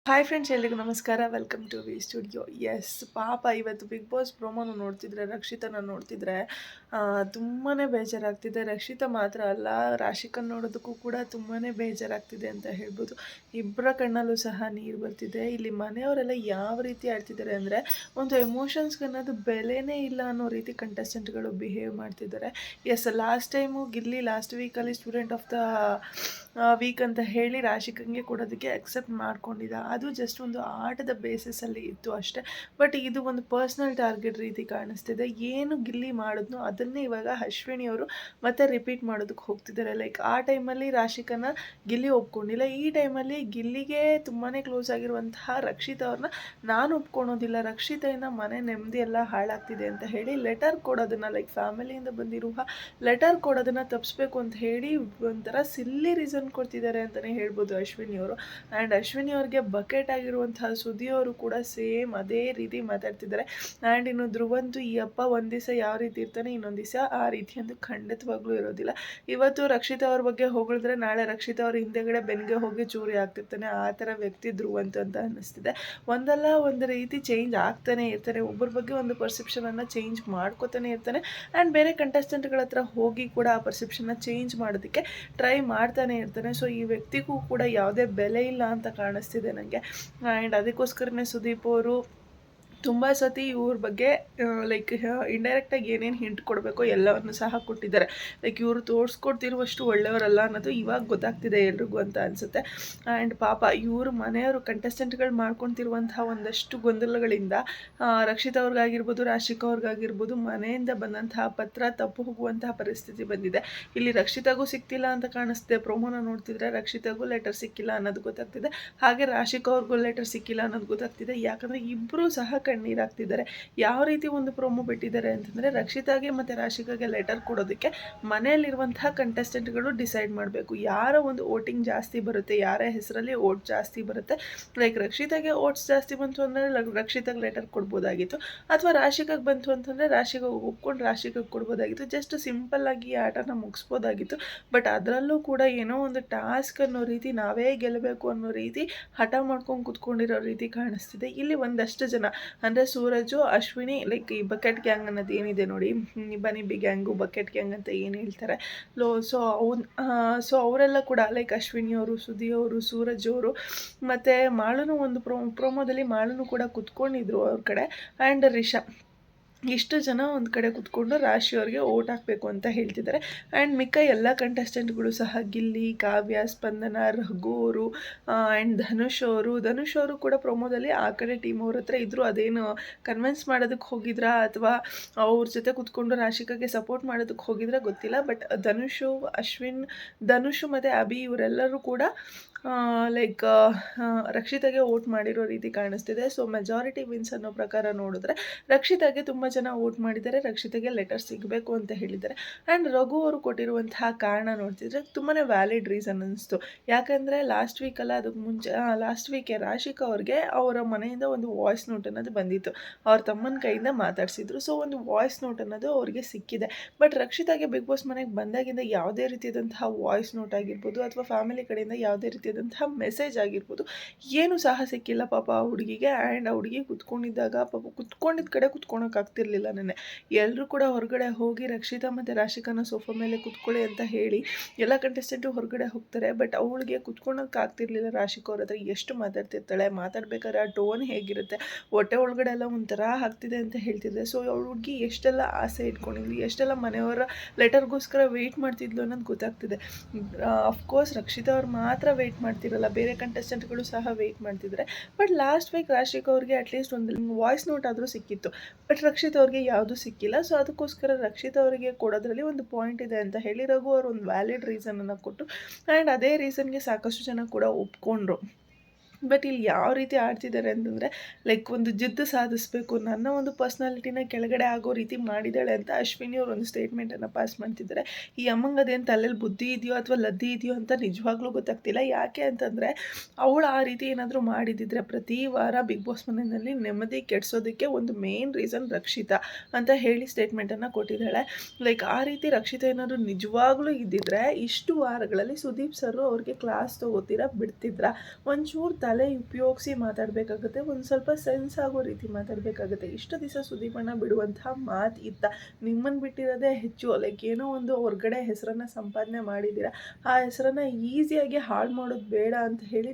Hi friends, ಎಲ್ರಿಗೂ ನಮಸ್ಕಾರ. Welcome to V studio. Yes, ಪಾಪ ಇವತ್ತು ಬಿಗ್ ಬಾಸ್ ಪ್ರೋಮೋನ ನೋಡ್ತಿದ್ರೆ, ರಕ್ಷಿತನ ನೋಡ್ತಿದ್ರೆ ತುಂಬಾ ಬೇಜಾರಾಗ್ತಿದೆ. ರಕ್ಷಿತಾ ಮಾತ್ರ ಅಲ್ಲ, ರಾಶಿಕನ್ ನೋಡೋದಕ್ಕೂ ಕೂಡ ತುಂಬಾ ಬೇಜಾರಾಗ್ತಿದೆ ಅಂತ ಹೇಳ್ಬೋದು. ಇಬ್ಬರ ಕಣ್ಣಲ್ಲೂ ಸಹ ನೀರು ಬರ್ತಿದೆ. ಇಲ್ಲಿ ಮನೆಯವರೆಲ್ಲ ಯಾವ ರೀತಿ ಆಡ್ತಿದ್ದಾರೆ ಅಂದರೆ, ಒಂದು ಎಮೋಷನ್ಸ್ಗೆ ಅನ್ನೋದು ಬೆಲೆನೇ ಇಲ್ಲ ಅನ್ನೋ ರೀತಿ ಕಂಟೆಸ್ಟೆಂಟ್ಗಳು ಬಿಹೇವ್ ಮಾಡ್ತಿದ್ದಾರೆ. Yes, last time Gilli last ವೀಕಲ್ಲಿ ಸ್ಟೂಡೆಂಟ್ ಆಫ್ ದ ವೀಕ್ ಅಂತ ಹೇಳಿ ರಾಶಿಕಂಗೆ ಕೊಡೋದಕ್ಕೆ ಅಕ್ಸೆಪ್ಟ್ ಮಾಡ್ಕೊಂಡಿದ್ದ. ಅದು ಜಸ್ಟ್ ಒಂದು ಆಟದ ಬೇಸಿಸಲ್ಲಿ ಇತ್ತು ಅಷ್ಟೇ. ಬಟ್ ಇದು ಒಂದು ಪರ್ಸ್ನಲ್ ಟಾರ್ಗೆಟ್ ರೀತಿ ಕಾಣಿಸ್ತಿದೆ. ಏನು ಗಿಲ್ಲಿ ಮಾಡಿದ್ನೋ ಅದನ್ನೇ ಇವಾಗ ಅಶ್ವಿನಿ ಅವರು ಮತ್ತೆ ರಿಪೀಟ್ ಮಾಡೋದಕ್ಕೆ ಹೋಗ್ತಿದ್ದಾರೆ. ಲೈಕ್ ಆ ಟೈಮಲ್ಲಿ ರಾಶಿಕನ ಗಿಲ್ಲಿ ಒಪ್ಕೊಂಡಿಲ್ಲ. ಈ ಟೈಮಲ್ಲಿ ಗಿಲ್ಲಿಗೆ ತುಂಬಾ ಕ್ಲೋಸ್ ಆಗಿರುವಂತಹ ರಕ್ಷಿತಾ ಅವ್ರನ್ನ ನಾನು ಒಪ್ಕೊಳೋದಿಲ್ಲ, ರಕ್ಷಿತೆಯಿಂದ ಮನೆ ನೆಮ್ಮದಿ ಎಲ್ಲ ಹಾಳಾಗ್ತಿದೆ ಅಂತ ಹೇಳಿ ಲೆಟರ್ ಕೊಡೋದನ್ನು, ಲೈಕ್ ಫ್ಯಾಮಿಲಿಯಿಂದ ಬಂದಿರುವ ಲೆಟರ್ ಕೊಡೋದನ್ನು ತಪ್ಪಿಸ್ಬೇಕು ಅಂತ ಹೇಳಿ ಒಂಥರ ಸಿಲ್ಲಿ ರೀಸನ್ ಕೊಡ್ತಿದ್ದಾರೆ ಅಂತಲೇ ಹೇಳ್ಬೋದು ಅಶ್ವಿನಿ ಅವರು. ಆ್ಯಂಡ್ ಅಶ್ವಿನಿ ಅವ್ರಿಗೆ ಬಕೆಟ್ ಆಗಿರುವಂತಹ ಸುದ್ದಿ ಅವರು ಕೂಡ ಸೇಮ್ ಅದೇ ರೀತಿ ಮಾತಾಡ್ತಿದ್ದಾರೆ. ಆ್ಯಂಡ್ ಇನ್ನು ಧ್ರುವಂತೂ ಈ ಅಪ್ಪ ಒಂದು ದಿವಸ ಯಾವ ರೀತಿ ಇರ್ತಾನೆ, ಇನ್ನೊಂದು ದಿವಸ ಆ ರೀತಿ ಅಂತ ಖಂಡಿತವಾಗ್ಲೂ ಇರೋದಿಲ್ಲ. ಇವತ್ತು ರಕ್ಷಿತಾ ಅವ್ರ ಬಗ್ಗೆ ಹೊಗಳಿದ್ರೆ ನಾಳೆ ರಕ್ಷಿತಾ ಅವ್ರ ಹಿಂದೆಗಡೆ ಬೆನ್ನಿಗೆ ಹೋಗಿ ಚೂರಿ ಆಗ್ತಿರ್ತಾನೆ. ಆ ಥರ ವ್ಯಕ್ತಿ ಧ್ರುವಂತ ಅಂತ ಅನ್ನಿಸ್ತಿದೆ. ಒಂದಲ್ಲ ಒಂದು ರೀತಿ ಚೇಂಜ್ ಆಗ್ತಾನೆ ಇರ್ತಾನೆ. ಒಬ್ಬರ ಬಗ್ಗೆ ಒಂದು ಪರ್ಸೆಪ್ಷನನ್ನು ಚೇಂಜ್ ಮಾಡ್ಕೋತಾನೆ ಇರ್ತಾನೆ. ಆ್ಯಂಡ್ ಬೇರೆ ಕಂಟೆಸ್ಟೆಂಟ್ಗಳ ಹತ್ರ ಹೋಗಿ ಕೂಡ ಆ ಪರ್ಸೆಪ್ಷನ್ನ ಚೇಂಜ್ ಮಾಡೋದಕ್ಕೆ ಟ್ರೈ ಮಾಡ್ತಾನೆ ಇರ್ತಾನೆ. ಸೊ ಈ ವ್ಯಕ್ತಿಗೂ ಕೂಡ ಯಾವುದೇ ಬೆಲೆ ಇಲ್ಲ ಅಂತ ಕಾಣಿಸ್ತಿದೆ ನನಗೆ. ಆ್ಯಂಡ್ ಅದಕ್ಕೋಸ್ಕರನೇ ಸುದೀಪ್ ಅವರು ತುಂಬ ಸತಿ ಇವ್ರ ಬಗ್ಗೆ ಲೈಕ್ ಇಂಡೈರೆಕ್ಟಾಗಿ ಏನೇನು ಹಿಂಟ್ ಕೊಡಬೇಕೋ ಎಲ್ಲವನ್ನು ಸಹ ಕೊಟ್ಟಿದ್ದಾರೆ. ಲೈಕ್ ಇವರು ತೋರಿಸ್ಕೊಡ್ತಿರುವಷ್ಟು ಒಳ್ಳೆಯವರಲ್ಲ ಅನ್ನೋದು ಇವಾಗ ಗೊತ್ತಾಗ್ತಿದೆ ಎಲ್ರಿಗೂ ಅಂತ ಅನಿಸುತ್ತೆ. ಆ್ಯಂಡ್ ಪಾಪ ಇವರು ಮನೆಯವರು ಕಂಟೆಸ್ಟೆಂಟ್ಗಳು ಮಾಡ್ಕೊತಿರುವಂತಹ ಒಂದಷ್ಟು ಗೊಂದಲಗಳಿಂದ ರಕ್ಷಿತಾ ಅವ್ರಿಗಾಗಿರ್ಬೋದು, ರಾಶಿಕಾ ಅವ್ರಿಗಾಗಿರ್ಬೋದು, ಮನೆಯಿಂದ ಬಂದಂತಹ ಪತ್ರ ತಪ್ಪು ಹೋಗುವಂತಹ ಪರಿಸ್ಥಿತಿ ಬಂದಿದೆ. ಇಲ್ಲಿ ರಕ್ಷಿತಾಗೂ ಸಿಕ್ತಿಲ್ಲ ಅಂತ ಕಾಣಿಸ್ತಿದೆ. ಪ್ರೋಮೋನ ನೋಡ್ತಿದ್ರೆ ರಕ್ಷಿತಾಗೂ ಲೆಟರ್ ಸಿಕ್ಕಿಲ್ಲ ಅನ್ನೋದು ಗೊತ್ತಾಗ್ತಿದೆ. ಹಾಗೆ ರಾಶಿಕಾ ಅವ್ರಿಗೂ ಲೆಟರ್ ಸಿಕ್ಕಿಲ್ಲ ಅನ್ನೋದು ಗೊತ್ತಾಗ್ತಿದೆ. ಯಾಕಂದರೆ ಇಬ್ಬರು ಸಹ ಕಣ್ಣೀರಾಗ್ತಿದ್ದಾರೆ. ಯಾವ ರೀತಿ ಒಂದು ಪ್ರೋಮೋ ಬಿಟ್ಟಿದ್ದಾರೆ ಅಂತಂದರೆ, ರಕ್ಷಿತಾಗೆ ಮತ್ತು ರಾಶಿಕಾಗೆ ಲೆಟರ್ ಕೊಡೋದಕ್ಕೆ ಮನೆಯಲ್ಲಿರುವಂತಹ ಕಂಟೆಸ್ಟೆಂಟ್ಗಳು ಡಿಸೈಡ್ ಮಾಡಬೇಕು. ಯಾರ ಒಂದು ವೋಟಿಂಗ್ ಜಾಸ್ತಿ ಬರುತ್ತೆ, ಯಾರ ಹೆಸರಲ್ಲಿ ವೋಟ್ ಜಾಸ್ತಿ ಬರುತ್ತೆ. ಲೈಕ್ ರಕ್ಷಿತಾಗೆ ವೋಟ್ಸ್ ಜಾಸ್ತಿ ಬಂತು ಅಂದರೆ ರಕ್ಷಿತಾಗೆ ಲೆಟರ್ ಕೊಡ್ಬೋದಾಗಿತ್ತು, ಅಥವಾ ರಾಶಿಕಾಗೆ ಬಂತು ಅಂತಂದರೆ ರಾಶಿಕಾಗೆ ಒಪ್ಕೊಂಡು ರಾಶಿಕಾಗೆ ಕೊಡ್ಬೋದಾಗಿತ್ತು. ಜಸ್ಟ್ ಸಿಂಪಲ್ಲಾಗಿ ಈ ಆಟನ ಮುಗಿಸ್ಬೋದಾಗಿತ್ತು. ಬಟ್ ಅದರಲ್ಲೂ ಕೂಡ ಏನೋ ಒಂದು ಟಾಸ್ಕ್ ಅನ್ನೋ ರೀತಿ, ನಾವೇ ಗೆಲ್ಲಬೇಕು ಅನ್ನೋ ರೀತಿ ಹಠ ಮಾಡ್ಕೊಂಡು ಕೂತ್ಕೊಂಡಿರೋ ರೀತಿ ಕಾಣಿಸ್ತಿದೆ. ಇಲ್ಲಿ ಒಂದಷ್ಟು ಜನ ಅಂದರೆ ಸೂರಜು, ಅಶ್ವಿನಿ, ಲೈಕ್ ಈ ಬಕೆಟ್ ಗ್ಯಾಂಗ್ ಅನ್ನೋದು ಏನಿದೆ ನೋಡಿ, ಬನಿ ಬಿ ಗ್ಯಾಂಗು ಬಕೆಟ್ ಗ್ಯಾಂಗ್ ಅಂತ ಏನು ಹೇಳ್ತಾರೆ ಸೊ ಅವರೆಲ್ಲ ಕೂಡ ಲೈಕ್ ಅಶ್ವಿನಿ ಅವರು, ಸುದಿ ಅವರು, ಸೂರಜ್ ಅವರು ಮತ್ತು ಮಾಳುನು ಒಂದು ಪ್ರೋಮೋದಲ್ಲಿ ಮಾಳುನು ಕೂಡ ಕುತ್ಕೊಂಡಿದ್ರು ಅವ್ರ ಕಡೆ. ಆ್ಯಂಡ್ ರಿಷಾ, ಇಷ್ಟು ಜನ ಒಂದು ಕಡೆ ಕೂತ್ಕೊಂಡು ರಾಶಿಯವ್ರಿಗೆ ಓಟ್ ಹಾಕಬೇಕು ಅಂತ ಹೇಳ್ತಿದ್ದಾರೆ. ಆ್ಯಂಡ್ ಮಿಕ್ಕ ಎಲ್ಲ ಕಂಟೆಸ್ಟೆಂಟ್ಗಳು ಸಹ ಗಿಲ್ಲಿ, ಕಾವ್ಯ, ಸ್ಪಂದನ, ರಘು ಅವರು ಆ್ಯಂಡ್ ಧನುಷ್ ಅವರು ಕೂಡ ಪ್ರೊಮೋದಲ್ಲಿ ಆ ಕಡೆ ಟೀಮ್ ಅವ್ರ ಹತ್ರ ಇದ್ದರು. ಅದೇನು ಕನ್ವಿನ್ಸ್ ಮಾಡೋದಕ್ಕೆ ಹೋಗಿದ್ರಾ ಅಥವಾ ಅವ್ರ ಜೊತೆ ಕೂತ್ಕೊಂಡು ರಾಶಿಕಾಗೆ ಸಪೋರ್ಟ್ ಮಾಡೋದಕ್ಕೆ ಹೋಗಿದ್ರಾ ಗೊತ್ತಿಲ್ಲ. ಬಟ್ ಧನುಷು ಮತ್ತು ಅಭಿ ಇವರೆಲ್ಲರೂ ಕೂಡ ಲೈಕ್ ರಕ್ಷಿತಾಗೆ ವೋಟ್ ಮಾಡಿರೋ ರೀತಿ ಕಾಣಿಸ್ತಿದೆ. ಸೊ ಮೆಜಾರಿಟಿ ವಿನ್ಸ್ ಅನ್ನೋ ಪ್ರಕಾರ ನೋಡಿದ್ರೆ ರಕ್ಷಿತಾಗೆ ತುಂಬ ಜನ ವೋಟ್ ಮಾಡಿದ್ದಾರೆ. ರಕ್ಷಿತಾಗೆ ಲೆಟರ್ ಸಿಗಬೇಕು ಅಂತ ಹೇಳಿದ್ದಾರೆ. ಆ್ಯಂಡ್ ರಘು ಅವರು ಕೊಟ್ಟಿರುವಂತಹ ಕಾರಣ ನೋಡ್ತಿದ್ರೆ ತುಂಬಾ ವ್ಯಾಲಿಡ್ ರೀಸನ್ ಅನ್ನಿಸ್ತು. ಯಾಕಂದರೆ ಲಾಸ್ಟ್ ವೀಕೆ ರಾಶಿಕಾ ಅವ್ರಿಗೆ ಅವರ ಮನೆಯಿಂದ ಒಂದು ವಾಯ್ಸ್ ನೋಟ್ ಅನ್ನೋದು ಬಂದಿತ್ತು. ಅವ್ರ ತಮ್ಮನ ಕೈಯಿಂದ ಮಾತಾಡಿಸಿದ್ರು. ಸೊ ಒಂದು ವಾಯ್ಸ್ ನೋಟ್ ಅನ್ನೋದು ಅವ್ರಿಗೆ ಸಿಕ್ಕಿದೆ. ಬಟ್ ರಕ್ಷಿತಾಗೆ ಬಿಗ್ ಬಾಸ್ ಮನೆಗೆ ಬಂದಾಗಿಂದ ಯಾವುದೇ ರೀತಿಯಾದಂತಹ ವಾಯ್ಸ್ ನೋಟ್ ಆಗಿರ್ಬೋದು, ಅಥವಾ ಫ್ಯಾಮಿಲಿ ಕಡೆಯಿಂದ ಯಾವುದೇ ರೀತಿಯಾದಂತಹ ಮೆಸೇಜ್ ಆಗಿರ್ಬೋದು, ಏನು ಸಹ ಸಿಕ್ಕಿಲ್ಲ ಪಾಪ ಆ ಹುಡುಗಿಗೆ. ಆ್ಯಂಡ್ ಆ ಹುಡುಗಿ ಕುತ್ಕೊಂಡಿದ್ದಾಗ ಪಾಪ ಕುತ್ಕೊಂಡಿದ್ದ ಕಡೆ ಕುತ್ಕೊಳಕ್ಕಾಗ್ತಿರ್ಲಿಲ್ಲ. ಎಲ್ಲರೂ ಕೂಡ ಹೊರಗಡೆ ಹೋಗಿ ರಕ್ಷಿತಾ ಮತ್ತು ರಾಶಿಕಾನ ಸೋಫಾ ಮೇಲೆ ಕುತ್ಕೊಳ್ಳಿ ಅಂತ ಹೇಳಿ ಎಲ್ಲ ಕಂಟೆಸ್ಟೆಂಟು ಹೊರಗಡೆ ಹೋಗ್ತಾರೆ. ಬಟ್ ಅವಳಿಗೆ ಕುತ್ಕೊಳಕ್ಕಾಗ್ತಿರ್ಲಿಲ್ಲ. ರಾಶಿಕಾ ಅವ್ರ ಹತ್ರ ಎಷ್ಟು ಮಾತಾಡ್ತಿರ್ತಾಳೆ, ಮಾತಾಡ್ಬೇಕಾದ್ರೆ ಆ ಟೋನ್ ಹೇಗಿರುತ್ತೆ, ಹೊಟ್ಟೆ ಒಳಗಡೆ ಎಲ್ಲ ಒಂಥರ ಆಗ್ತಿದೆ ಅಂತ ಹೇಳ್ತಿದ್ದೆ. ಸೊ ಹುಡುಗಿ ಎಷ್ಟೆಲ್ಲ ಆಸೆ ಇಟ್ಕೊಂಡಿದ್ಲು, ಎಷ್ಟೆಲ್ಲ ಮನೆಯವರ ಲೆಟರ್ಗೋಸ್ಕರ ವೆಯ್ಟ್ ಮಾಡ್ತಿದ್ಲು ಅನ್ನೋದು ಗೊತ್ತಾಗ್ತಿದೆ. ಅಫ್ಕೋರ್ಸ್ ರಕ್ಷಿತಾ ಅವ್ರು ಮಾತ್ರ ವೆಯ್ಟ್ ಮಾಡ್ತಿರಲ್ಲ, ಬೇರೆ ಕಂಟೆಸ್ಟೆಂಟ್ಗಳು ಸಹ ವೆಯ್ಟ್ ಮಾಡ್ತಿದ್ದಾರೆ. ಬಟ್ ಲಾಸ್ಟ್ ವೀಕ್ ರಾಶಿಕಾ ಅವ್ರಿಗೆ ಅಟ್ಲೀಸ್ಟ್ ಒಂದು ವಾಯ್ಸ್ ನೋಟ್ ಆದರೂ ಸಿಕ್ಕಿತ್ತು. ಬಟ್ ರಕ್ಷಿತಾ ಅವ್ರಿಗೆ ಯಾವುದೂ ಸಿಕ್ಕಿಲ್ಲ. ಸೊ ಅದಕ್ಕೋಸ್ಕರ ರಕ್ಷಿತಾ ಅವರಿಗೆ ಕೊಡೋದ್ರಲ್ಲಿ ಒಂದು ಪಾಯಿಂಟ್ ಇದೆ ಅಂತ ಹೇಳಿ ರಘು ಅವರು ಒಂದು ವ್ಯಾಲಿಡ್ ರೀಸನನ್ನು ಕೊಟ್ಟು, ಆ್ಯಂಡ್ ಅದೇ ರೀಸನ್ಗೆ ಸಾಕಷ್ಟು ಜನ ಕೂಡ ಒಪ್ಕೊಂಡ್ರು. ಬಟ್ ಇಲ್ಲಿ ಯಾವ ರೀತಿ ಆಡ್ತಿದ್ದಾರೆ ಅಂತಂದರೆ, ಲೈಕ್ ಒಂದು ಜಿದ್ದು ಸಾಧಿಸಬೇಕು, ನನ್ನ ಒಂದು ಪರ್ಸ್ನಾಲಿಟಿನ ಕೆಳಗಡೆ ಆಗೋ ರೀತಿ ಮಾಡಿದ್ದಾಳೆ ಅಂತ ಅಶ್ವಿನಿ ಅವರು ಒಂದು ಸ್ಟೇಟ್ಮೆಂಟನ್ನು ಪಾಸ್ ಮಾಡ್ತಿದ್ದಾರೆ. ಈ ಅಮ್ಮಂಗೆ ಅದೇನು ತಲೆಯಲ್ಲಿ ಬುದ್ಧಿ ಇದೆಯೋ ಅಥವಾ ಲದ್ದಿ ಇದೆಯೋ ಅಂತ ನಿಜವಾಗ್ಲೂ ಗೊತ್ತಾಗ್ತಿಲ್ಲ. ಯಾಕೆ ಅಂತಂದರೆ, ಅವಳು ಆ ರೀತಿ ಏನಾದರೂ ಮಾಡಿದ್ದಿದ್ರೆ ಪ್ರತಿ ವಾರ ಬಿಗ್ ಬಾಸ್ ಮನೆಯಲ್ಲಿ ನೆಮ್ಮದಿ ಕೆಡಿಸೋದಕ್ಕೆ ಒಂದು ಮೇನ್ ರೀಸನ್ ರಕ್ಷಿತಾ ಅಂತ ಹೇಳಿ ಸ್ಟೇಟ್ಮೆಂಟನ್ನು ಕೊಟ್ಟಿದ್ದಾಳೆ. ಲೈಕ್ ಆ ರೀತಿ ರಕ್ಷಿತಾ ಏನಾದರೂ ನಿಜವಾಗ್ಲೂ ಇದ್ದಿದ್ರೆ ಇಷ್ಟು ವಾರಗಳಲ್ಲಿ ಸುದೀಪ್ ಸರ್ ಅವ್ರಿಗೆ ಕ್ಲಾಸ್ ತೊಗೋತೀರಾ ಬಿಡ್ತಿದ್ರ? ಒಂಚೂರು ತಲೆ ಉಪಯೋಗಿಸಿ ಮಾತಾಡಬೇಕಾಗುತ್ತೆ, ಒಂದು ಸ್ವಲ್ಪ ಸೆನ್ಸ್ ಆಗೋ ರೀತಿ ಮಾತಾಡಬೇಕಾಗುತ್ತೆ. ಇಷ್ಟು ದಿವಸ ಸುದೀಪಣ್ಣ ಬಿಡುವಂತಹ ಮಾತು ಇತ್ತ, ನಿಮ್ಮನ್ನು ಬಿಟ್ಟಿರೋದೇ ಹೆಚ್ಚು. ಲೈಕ್ ಏನೋ ಒಂದು ಹೊರ್ಗಡೆ ಹೆಸರನ್ನು ಸಂಪಾದನೆ ಮಾಡಿದ್ದೀರಾ, ಆ ಹೆಸರನ್ನು ಈಸಿಯಾಗಿ ಹಾಳು ಮಾಡೋದು ಬೇಡ ಅಂತ ಹೇಳಿ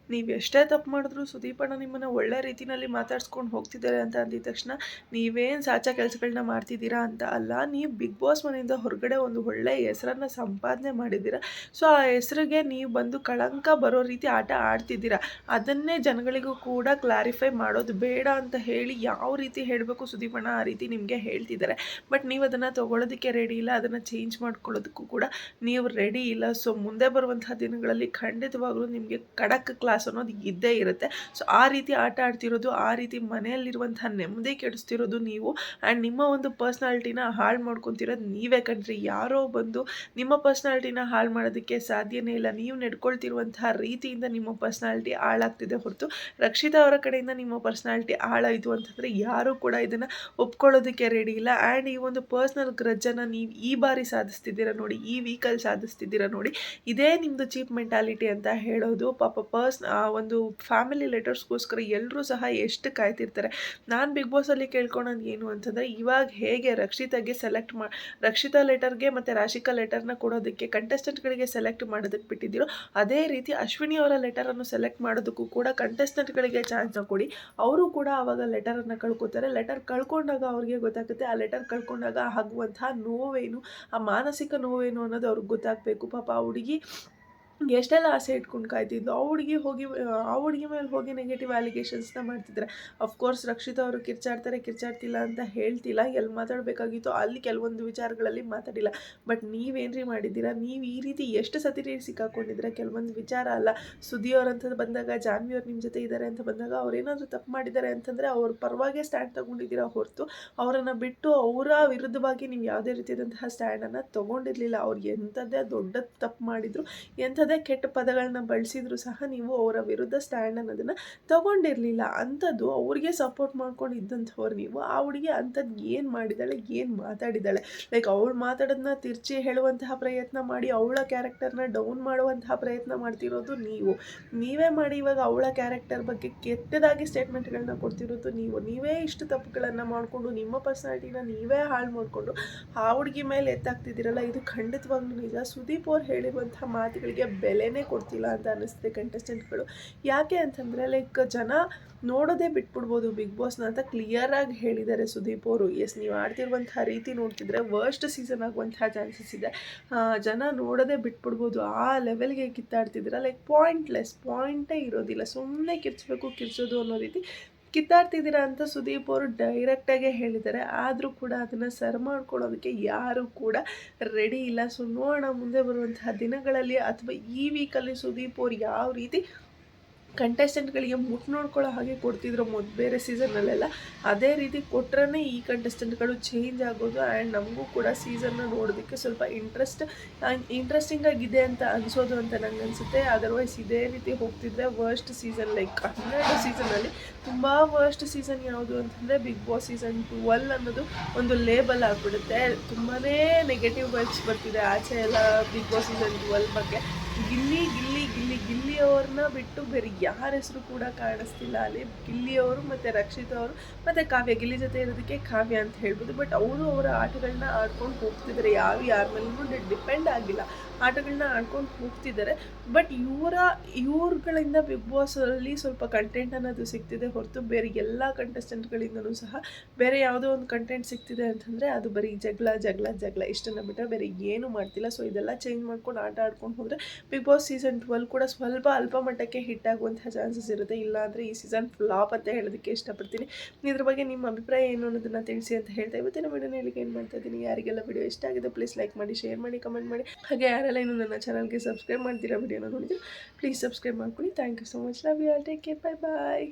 ನೀವು ಎಷ್ಟೇ ತಪ್ಪು ಮಾಡಿದ್ರು ಸುದೀಪಣ್ಣ ನಿಮ್ಮನ್ನು ಒಳ್ಳೆ ರೀತಿಯಲ್ಲಿ ಮಾತಾಡ್ಸ್ಕೊಂಡು ಹೋಗ್ತಿದ್ದಾರೆ ಅಂತ ಅಂದಿದ ತಕ್ಷಣ ನೀವೇನು ಸಾಚಾ ಕೆಲಸಗಳನ್ನ ಮಾಡ್ತಿದ್ದೀರಾ ಅಂತ ಅಲ್ಲ. ನೀವು ಬಿಗ್ ಬಾಸ್ ಮನೆಯಿಂದ ಹೊರಗಡೆ ಒಂದು ಒಳ್ಳೆ ಹೆಸರನ್ನು ಸಂಪಾದನೆ ಮಾಡಿದ್ದೀರಾ. ಸೊ ಆ ಹೆಸರಿಗೆ ನೀವು ಬಂದು ಕಳಂಕ ಬರೋ ರೀತಿ ಆಟ ಆಡ್ತಿದ್ದೀರಾ. ಅದನ್ನೇ ಜನಗಳಿಗೂ ಕೂಡ ಕ್ಲಾರಿಫೈ ಮಾಡೋದು ಬೇಡ ಅಂತ ಹೇಳಿ ಯಾವ ರೀತಿ ಹೇಳಬೇಕು ಸುದೀಪಣ್ಣ ಆ ರೀತಿ ನಿಮಗೆ ಹೇಳ್ತಿದ್ದಾರೆ. ಬಟ್ ನೀವು ಅದನ್ನು ತೊಗೊಳೋದಕ್ಕೆ ರೆಡಿ ಇಲ್ಲ, ಅದನ್ನು ಚೇಂಜ್ ಮಾಡ್ಕೊಳ್ಳೋದಕ್ಕೂ ಕೂಡ ನೀವು ರೆಡಿ ಇಲ್ಲ. ಸೊ ಮುಂದೆ ಬರುವಂತಹ ದಿನಗಳಲ್ಲಿ ಖಂಡಿತವಾಗ್ಲೂ ನಿಮಗೆ ಖಡಕ್ ಕ್ಲಾಸ್ ಅನ್ನೋದು ಇದ್ದೇ ಇರುತ್ತೆ. ಸೊ ಆ ರೀತಿ ಆಟ ಆಡ್ತಿರೋದು, ಆ ರೀತಿ ಮನೆಯಲ್ಲಿರುವಂತಹ ನೆಮ್ಮದಿ ಕೆಡಿಸ್ತಿರೋದು ನೀವು. ಆ್ಯಂಡ್ ನಿಮ್ಮ ಒಂದು ಪರ್ಸ್ನಾಲಿಟಿನ ಹಾಳು ಮಾಡ್ಕೊತಿರೋದು ನೀವೇ ಕಣ್ರಿ. ಯಾರೋ ಬಂದು ನಿಮ್ಮ ಪರ್ಸ್ನಾಲಿಟಿನ ಹಾಳು ಮಾಡೋದಕ್ಕೆ ಸಾಧ್ಯನೇ ಇಲ್ಲ. ನೀವು ನಡ್ಕೊಳ್ತಿರುವಂತಹ ರೀತಿಯಿಂದ ನಿಮ್ಮ ಪರ್ಸ್ನಾಲಿಟಿ ಹಾಳಾಗ್ತಿದೆ ಹೊರತು ರಕ್ಷಿತಾ ಅವರ ಕಡೆಯಿಂದ ನಿಮ್ಮ ಪರ್ಸ್ನಾಲಿಟಿ ಹಾಳಾಯಿತು ಅಂತಂದರೆ ಯಾರೂ ಕೂಡ ಇದನ್ನು ಒಪ್ಕೊಳ್ಳೋದಕ್ಕೆ ರೆಡಿ ಇಲ್ಲ. ಆ್ಯಂಡ್ ಈ ಒಂದು ಪರ್ಸ್ನಲ್ ಗ್ರಜ್ಜನ್ನು ನೀವು ಈ ಬಾರಿ ಸಾಧಿಸ್ತಿದ್ದೀರಾ ನೋಡಿ, ಈ ವೀಕಲ್ಲಿ ಸಾಧಿಸ್ತಿದ್ದೀರಾ ನೋಡಿ, ಇದೇ ನಿಮ್ಮದು ಚೀಪ್ ಮೆಂಟಾಲಿಟಿ ಅಂತ ಹೇಳೋದು. ಪಾಪ ಒಂದು ಫ್ಯಾಮಿಲಿ ಲೆಟರ್ಸ್ಗೋಸ್ಕರ ಎಲ್ಲರೂ ಸಹ ಎಷ್ಟು ಕಾಯ್ತಿರ್ತಾರೆ. ನಾನು ಬಿಗ್ ಬಾಸಲ್ಲಿ ಕೇಳ್ಕೊಳೋದು ಏನು ಅಂತಂದರೆ, ಇವಾಗ ಹೇಗೆ ರಕ್ಷಿತಾ ಲೆಟರ್ಗೆ ಮತ್ತು ರಾಶಿಕಾ ಲೆಟರ್ನ ಕೊಡೋದಕ್ಕೆ ಕಂಟೆಸ್ಟೆಂಟ್ಗಳಿಗೆ ಸೆಲೆಕ್ಟ್ ಮಾಡೋದಕ್ಕೆ ಬಿಟ್ಟಿದ್ದೀರೋ, ಅದೇ ರೀತಿ ಅಶ್ವಿನಿ ಅವರ ಲೆಟರನ್ನು ಸೆಲೆಕ್ಟ್ ಮಾಡೋದಕ್ಕೂ ಕೂಡ ಕಂಟೆಸ್ಟೆಂಟ್ಗಳಿಗೆ ಚಾನ್ಸ್ನ ಕೊಡಿ. ಅವರು ಕೂಡ ಆವಾಗ ಲೆಟರನ್ನು ಕಳ್ಕೊತಾರೆ. ಲೆಟರ್ ಕಳ್ಕೊಂಡಾಗ ಅವ್ರಿಗೆ ಗೊತ್ತಾಗುತ್ತೆ, ಆ ಲೆಟರ್ ಕಳ್ಕೊಂಡಾಗ ಆಗುವಂತಹ ನೋವೇನು, ಆ ಮಾನಸಿಕ ನೋವೇನು ಅನ್ನೋದು ಅವ್ರಿಗೆ ಗೊತ್ತಾಗಬೇಕು. ಪಾಪ ಆ ಹುಡುಗಿ ಎಷ್ಟೆಲ್ಲ ಆಸೆ ಇಟ್ಕೊಂಡು ಕಾಯ್ತಿದ್ಲು, ಆ ಹುಡುಗಿ ಮೇಲೆ ಹೋಗಿ ನೆಗೆಟಿವ್ ಅಲಿಗೇಷನ್ಸ್ನ ಮಾಡ್ತಿದ್ದಾರೆ. ಅಫ್ಕೋರ್ಸ್ ರಕ್ಷಿತಾ ಅವರು ಕಿರ್ಚಾಡ್ತಿಲ್ಲ ಅಂತ ಹೇಳ್ತಿಲ್ಲ, ಎಲ್ಲಿ ಮಾತಾಡಬೇಕಾಗಿತ್ತು ಅಲ್ಲಿ ಕೆಲವೊಂದು ವಿಚಾರಗಳಲ್ಲಿ ಮಾತಾಡಿಲ್ಲ. ಬಟ್ ನೀವೇನ್ರಿ ಮಾಡಿದ್ದೀರಾ? ನೀವು ಈ ರೀತಿ ಎಷ್ಟು ಸತಿ ಸಿಕ್ಕಾಕೊಂಡಿದ್ದೀರಾ? ಕೆಲವೊಂದು ವಿಚಾರ ಅಲ್ಲ, ಸುದ್ದಿ ಅವ್ರಂತ ಬಂದಾಗ, ಜಾನ್ವಿ ಅವ್ರು ನಿಮ್ಮ ಜೊತೆ ಇದ್ದಾರೆ ಅಂತ ಬಂದಾಗ, ಅವ್ರೇನಾದರೂ ತಪ್ಪು ಮಾಡಿದ್ದಾರೆ ಅಂತಂದರೆ ಅವ್ರ ಪರವಾಗೇ ಸ್ಟ್ಯಾಂಡ್ ತೊಗೊಂಡಿದ್ದೀರಾ ಹೊರತು ಅವರನ್ನು ಬಿಟ್ಟು ಅವರ ವಿರುದ್ಧವಾಗಿ ನೀವು ಯಾವುದೇ ರೀತಿಯಾದಂತಹ ಸ್ಟ್ಯಾಂಡನ್ನು ತೊಗೊಂಡಿರಲಿಲ್ಲ. ಅವ್ರು ಎಂಥದ್ದೇ ದೊಡ್ಡ ತಪ್ಪು ಮಾಡಿದ್ರು, ಎಂಥದ್ದೇ ಕೆಟ್ಟ ಪದಗಳನ್ನ ಬಳಸಿದ್ರು ಸಹ ನೀವು ಅವರ ವಿರುದ್ಧ ಸ್ಟ್ಯಾಂಡ್ ಅನ್ನೋದನ್ನು ತಗೊಂಡಿರಲಿಲ್ಲ. ಅಂಥದ್ದು ಅವ್ರಿಗೆ ಸಪೋರ್ಟ್ ಮಾಡ್ಕೊಂಡು ಇದ್ದಂಥವ್ರು ನೀವು. ಆ ಹುಡುಗಿ ಅಂಥದ್ದು ಏನು ಮಾಡಿದ್ದಾಳೆ, ಏನು ಮಾತಾಡಿದ್ದಾಳೆ? ಲೈಕ್ ಅವಳು ಮಾತಾಡೋದನ್ನ ತಿರ್ಚಿ ಹೇಳುವಂತಹ ಪ್ರಯತ್ನ ಮಾಡಿ ಅವಳ ಕ್ಯಾರೆಕ್ಟರ್ನ ಡೌನ್ ಮಾಡುವಂತಹ ಪ್ರಯತ್ನ ಮಾಡ್ತಿರೋದು ನೀವು. ನೀವೇ ಮಾಡಿ ಇವಾಗ ಅವಳ ಕ್ಯಾರೆಕ್ಟರ್ ಬಗ್ಗೆ ಕೆಟ್ಟದಾಗಿ ಸ್ಟೇಟ್ಮೆಂಟ್ಗಳನ್ನ ಕೊಡ್ತಿರೋದು ನೀವು. ನೀವೇ ಇಷ್ಟು ತಪ್ಪುಗಳನ್ನು ಮಾಡಿಕೊಂಡು ನಿಮ್ಮ ಪರ್ಸನಾಲಿಟಿನ ನೀವೇ ಹಾಳು ಮಾಡಿಕೊಂಡು ಆ ಹುಡುಗಿ ಮೇಲೆ ಎತ್ತಾಗ್ತಿದ್ದೀರಲ್ಲ, ಇದು ಖಂಡಿತವಾಗ್ಲೂ ನಿಜ. ಸುದೀಪ್ ಅವ್ರು ಹೇಳಿರುವಂಥ ಮಾತುಗಳಿಗೆ ಬೆಲೆನೇ ಕೊಡ್ತಿಲ್ಲ ಅಂತ ಅನ್ನಿಸ್ತಿದೆ ಕಂಟೆಸ್ಟೆಂಟ್ಗಳು. ಯಾಕೆ ಅಂತಂದರೆ ಲೈಕ್ ಜನ ನೋಡೋದೇ ಬಿಟ್ಬಿಡ್ಬೋದು ಬಿಗ್ ಬಾಸ್ನ ಅಂತ ಕ್ಲಿಯರಾಗಿ ಹೇಳಿದ್ದಾರೆ ಸುದೀಪ್ ಅವರು. ಎಸ್, ನೀವು ಆಡ್ತಿರುವಂತಹ ರೀತಿ ನೋಡ್ತಿದ್ರೆ ವರ್ಸ್ಟ್ ಸೀಸನ್ ಆಗುವಂತಹ ಚಾನ್ಸಸ್ ಇದೆ. ಜನ ನೋಡೋದೇ ಬಿಟ್ಬಿಡ್ಬೋದು, ಆ ಲೆವೆಲ್ಗೆ ಕಿತ್ತಾಡ್ತಿದ್ದೀರ. ಲೈಕ್ ಪಾಯಿಂಟೇ ಇರೋದಿಲ್ಲ, ಸುಮ್ಮನೆ ಕಿರ್ಚೋದು ಅನ್ನೋ ರೀತಿ ಕಿತ್ತಾಡ್ತಿದ್ದೀರಾ ಅಂತ ಸುದೀಪ್ ಅವರು ಡೈರೆಕ್ಟಾಗೇ ಹೇಳಿದ್ದಾರೆ. ಆದರೂ ಕೂಡ ಅದನ್ನು ಸರಿ ಮಾಡ್ಕೊಳ್ಳೋದಕ್ಕೆ ಯಾರೂ ಕೂಡ ರೆಡಿ ಇಲ್ಲ. ಸೊ ನೋಡೋಣ ಮುಂದೆ ಬರುವಂತಹ ದಿನಗಳಲ್ಲಿ ಅಥವಾ ಈ ವೀಕಲ್ಲಿ ಸುದೀಪ್ ಅವರು ಯಾವ ರೀತಿ ಕಂಟೆಸ್ಟೆಂಟ್ಗಳಿಗೆ ನೋಡ್ಕೊಳ್ಳೋ ಹಾಗೆ ಕೊಡ್ತಿದ್ರು ಬೇರೆ ಸೀಸನ್ನಲ್ಲೆಲ್ಲ, ಅದೇ ರೀತಿ ಕೊಟ್ರೇ ಈ ಕಂಟೆಸ್ಟೆಂಟ್ಗಳು ಚೇಂಜ್ ಆಗೋದು. ಆ್ಯಂಡ್ ನಮಗೂ ಕೂಡ ಸೀಸನ್ನ ನೋಡೋದಕ್ಕೆ ಸ್ವಲ್ಪ ಇಂಟ್ರೆಸ್ಟಿಂಗ್ ಆಗಿದೆ ಅಂತ ಅನಿಸೋದು ಅಂತ ನನಗೆ ಅನಿಸುತ್ತೆ. ಅದರ್ವೈಸ್ ಇದೇ ರೀತಿ ಹೋಗ್ತಿದ್ರೆ ವರ್ಸ್ಟ್ ಸೀಸನ್, ಲೈಕ್ 12 ಸೀಸನಲ್ಲಿ ತುಂಬ ವರ್ಸ್ಟ್ ಸೀಸನ್ ಯಾವುದು ಅಂತಂದರೆ ಬಿಗ್ ಬಾಸ್ ಸೀಸನ್ 12 ಅನ್ನೋದು ಒಂದು ಲೇಬಲ್ ಆಗಿಬಿಡುತ್ತೆ. ತುಂಬಾ ನೆಗೆಟಿವ್ ವೈಬ್ಸ್ ಬರ್ತಿದೆ ಆಚೆ ಎಲ್ಲ ಬಿಗ್ ಬಾಸ್ ಸೀಸನ್ 12 ಬಗ್ಗೆ. ಗಿಲ್ಲಿ ಅವ್ರನ್ನ ಬಿಟ್ಟು ಬೇರೆ ಯಾರ ಹೆಸರು ಕೂಡ ಕಾಣಿಸ್ತಿಲ್ಲ ಅಲ್ಲಿ. ಗಿಲ್ಲಿ ಅವರು ಮತ್ತು ರಕ್ಷಿತಾ ಅವರು ಮತ್ತು ಕಾವ್ಯ, ಗಿಲ್ಲಿ ಜೊತೆ ಇರೋದಕ್ಕೆ ಕಾವ್ಯ ಅಂತ ಹೇಳ್ಬೋದು. ಬಟ್ ಅವರು ಅವರ ಆಟಗಳನ್ನ ಆಡ್ಕೊಂಡು ಹೋಗ್ತಿದ್ದಾರೆ, ಯಾರ ಮೇಲೂ ಡಿಪೆಂಡ್ ಆಗಿಲ್ಲ, ಆಟಗಳನ್ನ ಆಡ್ಕೊಂಡು ಹೋಗ್ತಿದ್ದಾರೆ. ಬಟ್ ಇವ್ರುಗಳಿಂದ ಬಿಗ್ ಬಾಸಲ್ಲಿ ಸ್ವಲ್ಪ ಕಂಟೆಂಟ್ ಅನ್ನೋದು ಸಿಗ್ತಿದೆ ಹೊರತು ಬೇರೆ ಎಲ್ಲ ಕಂಟೆಸ್ಟೆಂಟ್ಗಳಿಂದಲೂ ಸಹ ಬೇರೆ ಯಾವುದೋ ಒಂದು ಕಂಟೆಂಟ್ ಸಿಗ್ತಿದೆ ಅಂತಂದರೆ ಅದು ಬರೀ ಜಗಳ ಇಷ್ಟನ್ನು ಬಿಟ್ಟರೆ ಬೇರೆ ಏನೂ ಮಾಡ್ತಿಲ್ಲ. ಸೊ ಇದೆಲ್ಲ ಚೇಂಜ್ ಮಾಡ್ಕೊಂಡು ಆಟ ಆಡ್ಕೊಂಡು ಹೋದರೆ ಬಿಗ್ ಬಾಸ್ ಸೀಸನ್ 12 ಕೂಡ ಸ್ವಲ್ಪ ಅಲ್ಪ ಮಟ್ಟಕ್ಕೆ ಹಿಟ್ ಆಗುವಂತಹ ಚಾನ್ಸಸ್ ಇರುತ್ತೆ. ಇಲ್ಲಾಂದರೆ ಈ ಸೀಸನ್ ಫ್ಲಾಪ್ ಅಂತ ಹೇಳೋದಕ್ಕೆ ಇಷ್ಟಪಡ್ತೀನಿ. ಇದ್ರ ಬಗ್ಗೆ ನಿಮ್ಮ ಅಭಿಪ್ರಾಯ ಏನು ಅನ್ನೋದನ್ನು ತಿಳಿಸಿ ಅಂತ ಹೇಳ್ತಾ ಇವತ್ತಿನ ವಿಡಿಯೋನ ಹೇಳಿಕೆ ಏನು ಮಾಡ್ತಾ ಇದ್ದೀನಿ. ಯಾರಿಗೆಲ್ಲ ವಿಡಿಯೋ ಇಷ್ಟ ಆಗಿದೆ ಪ್ಲೀಸ್ ಲೈಕ್ ಮಾಡಿ, ಶೇರ್ ಮಾಡಿ, ಕಮೆಂಟ್ ಮಾಡಿ. ಹಾಗೆ ಯಾರೆಲ್ಲ ಇನ್ನೂ ನನ್ನ ಚಾನಲ್ಗೆ ಸಬ್ಸ್ಕ್ರೈಬ್ ಮಾಡ್ತೀರಾ ವಿಡಿಯೋನ ನೋಡಿದ್ರೆ ಪ್ಲೀಸ್ ಸಬ್ಸ್ಕ್ರೈಬ್ ಮಾಡ್ಕೊಳ್ಳಿ. Thank you so much. Love you all. Take care. Bye bye.